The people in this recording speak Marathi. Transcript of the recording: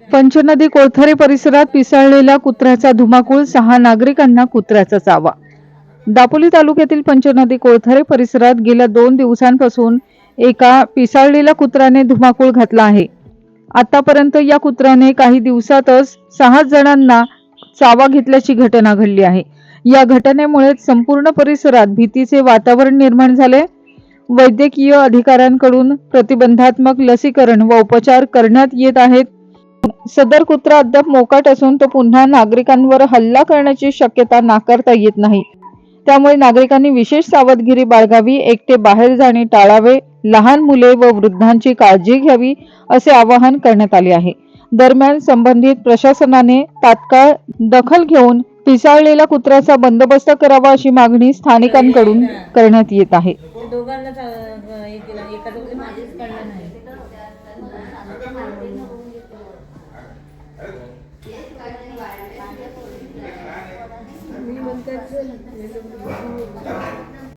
पंचनदी कोळथरे परिसरात पिसाळलेल्या कुत्र्याचा धुमाकूळ, 6 नागरिकांना कुत्र्याचा चावा। दापोली तालुक्यातील पंचनदी कोळथरे परिसरात गेल्या 2 दिवसांपासून एका पिसाळलेल्या कुत्र्याने धुमाकूळ घातला आहे। आतापर्यंत या कुत्र्याने काही दिवसातच 6 जणांना चावा घेतल्याची घटना घडली आहे। या घटनेमुळे संपूर्ण परिसरात भीतीचे वातावरण निर्माण झाले। वैद्यकीय अधिकाऱ्यांकडून प्रतिबंधात्मक लसीकरण व उपचार करण्यात येत आहेत। सदर कुत्रा अद्याप मोकाट असून तो पुन्हा नागरिकांवर हल्ला करण्याची शक्यता नाकारता येत नाही। त्यामुळे नागरिकांनी विशेष सावधगिरी बाळगावी, एकटे बाहेर जाणे टाळावे, लहान मुले व वृद्धांची काळजी घ्यावी असे आवाहन करण्यात आले आहे। दरम्यान संबंधित प्रशासनाने तात्काळ दखल घेऊन पिसाळलेल्या कुत्र्याचा बंदोबस्त करावा अशी मागणी स्थानिकांकडून करण्यात येत आहे।